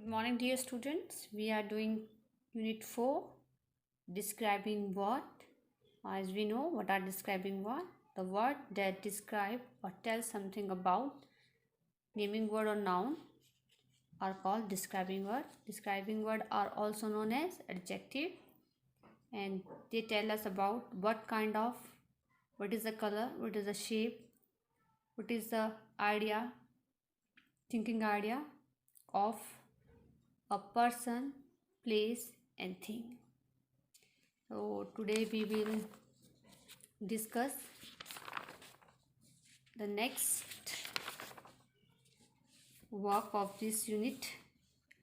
Good morning, dear students. We are doing Unit 4, describing what. As we know, what are describing what? The word that describe or tell something about naming word or noun are called describing word. Describing word are also known as adjective, and they tell us about what is the color, what is the shape, what is the idea, thinking idea of a person, place and thing. So today we will discuss the next work of this unit,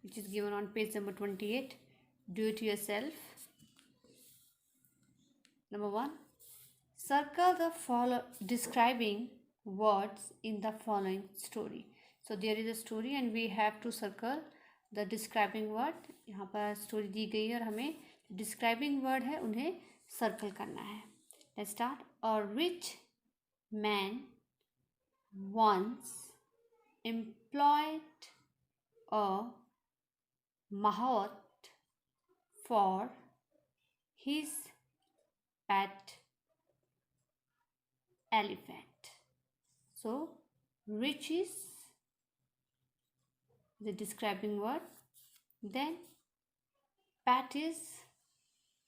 which is given on page number 28. Do it yourself. Number 1, circle the describing words in the following story. So there is a story and we have to circle the describing word. यहाँ पर story दी गई है और हमें describing word है उन्हें circle करना है. Let's start. A rich man once employed a mahout for his pet elephant. So rich is the describing word, then pet is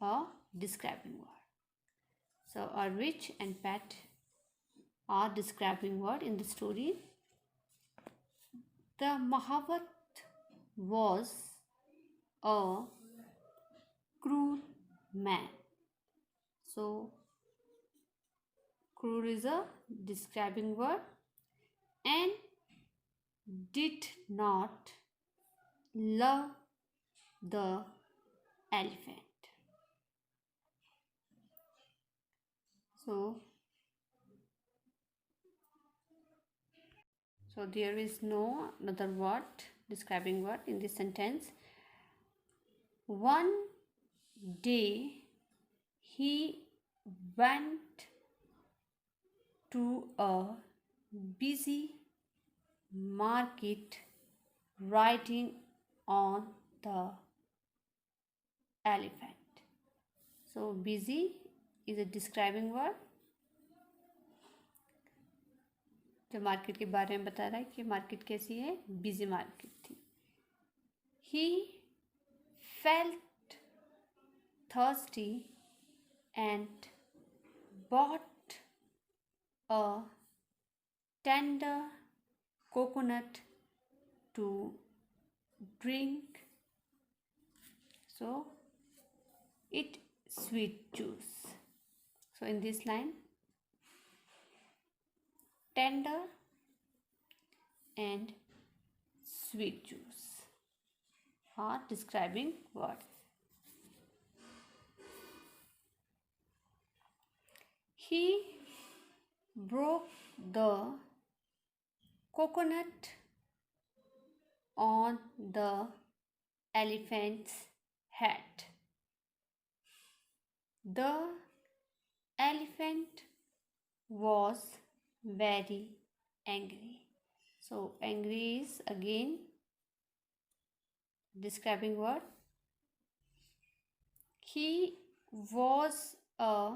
a describing word. So a rich and pet are describing word in the story. The Mahavat was a cruel man. So cruel is a describing word and did not love the elephant. So there is no another word, describing word in this sentence. One day he went to a busy market riding on the elephant. So busy is a describing word जो market के बारे में बता रहा है कि market कैसी है, बिजी मार्केट थी. He felt thirsty and bought a tender coconut to drink. So it sweet juice. So in this line, tender and sweet juice are describing word. He broke the coconut on the elephant's head. The elephant was very angry. So angry is again describing word. He was a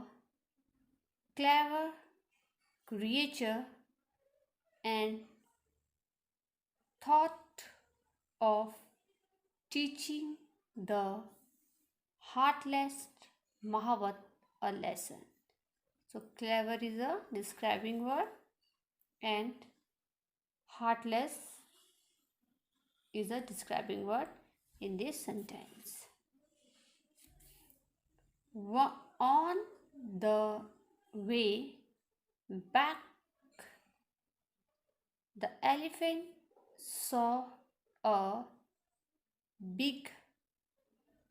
clever creature and thought of teaching the heartless Mahavat a lesson. So clever is a describing word and heartless is a describing word in this sentence. On the way back, the elephant saw a big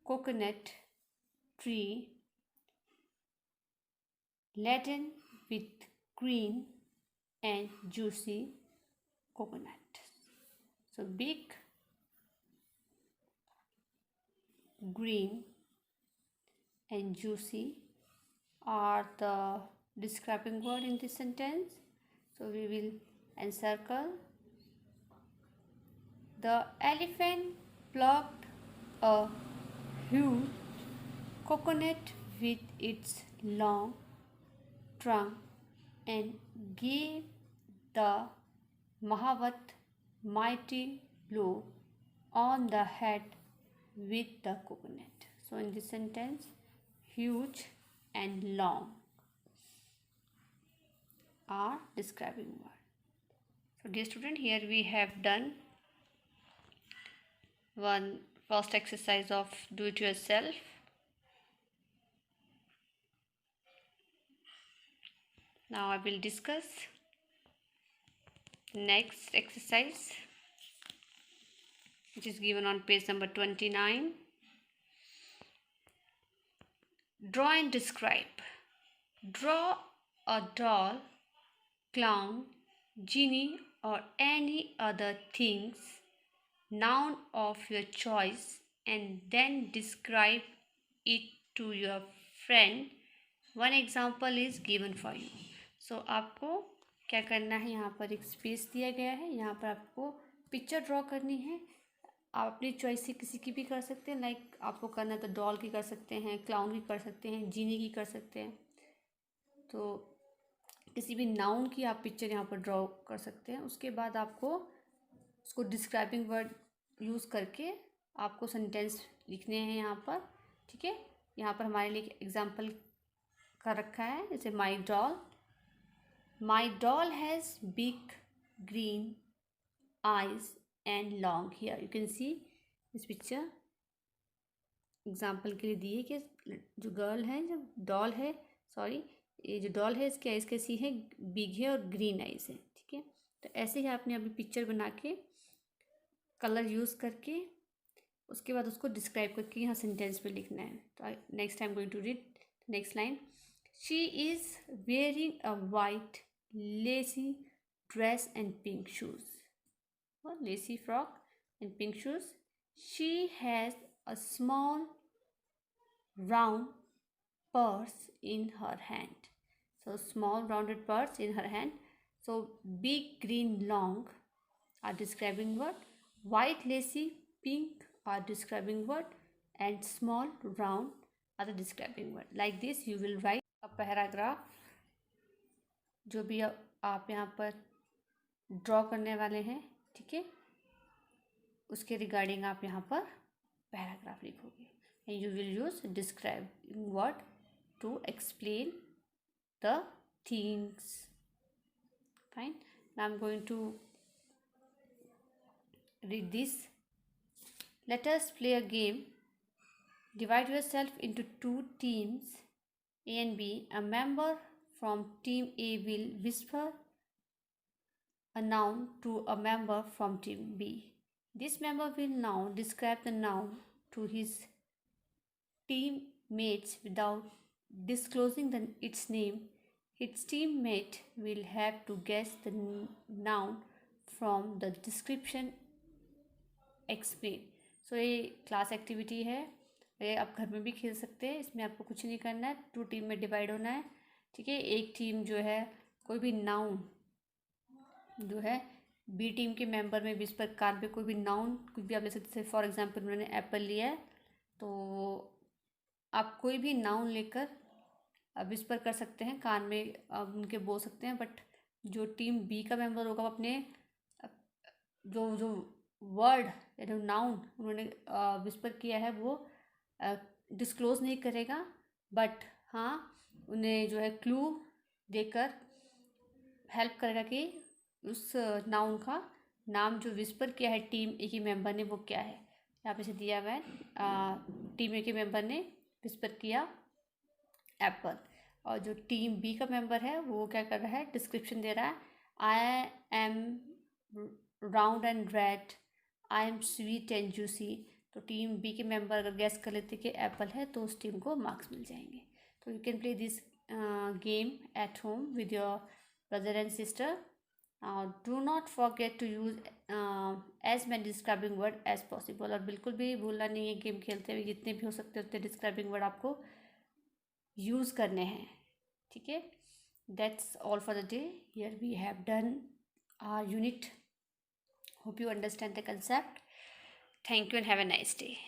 coconut tree laden with green and juicy coconut. So big, green and juicy are the describing word in this sentence. So we will encircle. The elephant plucked a huge coconut with its long trunk and gave the Mahavat mighty blow on the head with the coconut. So in this sentence, huge and long are describing words. So dear student, here we have done one first exercise of do it yourself. Now I will discuss the next exercise, which is given on page number 29. Draw and describe. Draw a doll, clown, genie or any other things, noun of your choice, and then describe it to your friend. One example is given for you. So आपको क्या करना है, यहाँ पर एक space दिया गया है, यहाँ पर आपको पिक्चर ड्रॉ करनी है। आप अपनी चॉइस से किसी की भी कर सकते हैं, लाइक आपको करना है तो डॉल की कर सकते हैं, क्लाउन की कर सकते हैं, जीनी की कर सकते हैं। तो किसी भी नाउन की आप पिक्चर यहाँ पर ड्रॉ कर सकते हैं। उसके बाद आपको उसको डिस्क्राइबिंग वर्ड यूज़ करके आपको सेंटेंस लिखने हैं यहाँ पर, ठीक है। यहाँ पर हमारे लिए एग्जाम्पल कर रखा है, जैसे my doll has big green eyes and long hair. You can see इस पिक्चर एग्जाम्पल के लिए दी है कि जो गर्ल है, जो डॉल है, सॉरी ये जो डॉल है इसके आइज़ कैसी है, बिग है और ग्रीन आइज़ है, ठीक है। तो ऐसे ही आपने अभी पिक्चर बना के कलर यूज़ करके उसके बाद उसको डिस्क्राइब करके यहाँ सेंटेंस में लिखना है। तो next I am going to read next line. She is wearing a white lacy dress and pink shoes, lacy frock and pink shoes. She has a small round purse in her hand. So small rounded purse in her hand. So big green long are describing word, white lacy pink are describing word, and small round are the describing word. Like this you will write a paragraph जो भी आप यहाँ पर draw करने वाले हैं, ठीक है, उसके रिगार्डिंग आप यहाँ पर पैराग्राफ लिखोगे and you will use describing word to explain the things. Fine, now I am going to read this. Let us play a game. Divide yourself into two teams A and B. A member from team A will whisper a noun to a member from team B. This member will now describe the noun to his teammates without disclosing its name. Its teammate will have to guess the noun from the description explained. So ये class activity है, ये आप घर में भी खेल सकते हैं। इसमें आपको कुछ नहीं करना है, टू टीम में डिवाइड होना है, ठीक है। एक टीम जो है कोई भी नाउन जो है बी टीम के मेंबर में विस्पर कान पे कोई भी नाउन कुछ भी आप ले सकते हैं। फॉर एग्जांपल उन्होंने एप्पल लिया है तो आप कोई भी नाउन लेकर विस्पर कर सकते हैं, कान में आप उनके बोल सकते हैं। बट जो टीम बी का मेंबर होगा वो अपने जो जो वर्ड या जो नाउन उन्होंने विस्पर किया है वो डिस्क्लोज़ नहीं करेगा, बट हाँ उन्हें जो है क्लू देकर हेल्प करेगा कि उस नाउन का नाम जो विस्पर किया है टीम ए की मेंबर ने वो क्या है। यहाँ पे से दिया हुआ है, टीम ए के मेंबर ने विस्पर किया एप्पल, और जो टीम बी का मेंबर है वो क्या कर रहा है, डिस्क्रिप्शन दे रहा है। I am round and red, I am sweet and juicy. तो टीम बी के मेंबर अगर गैस कर लेते कि एप्पल है तो उस टीम को मार्क्स मिल जाएंगे। तो you can play this game at home with your brother and sister. Do not forget to use as many describing word as possible. और बिल्कुल भी भूलना नहीं है गेम खेलते हुए जितने भी हो सकते उतने डिस्क्राइबिंग वर्ड आपको यूज़ करने हैं, ठीक है। That's all for the day. Here we have done our unit. Hope you understand the concept. Thank you and have a nice day.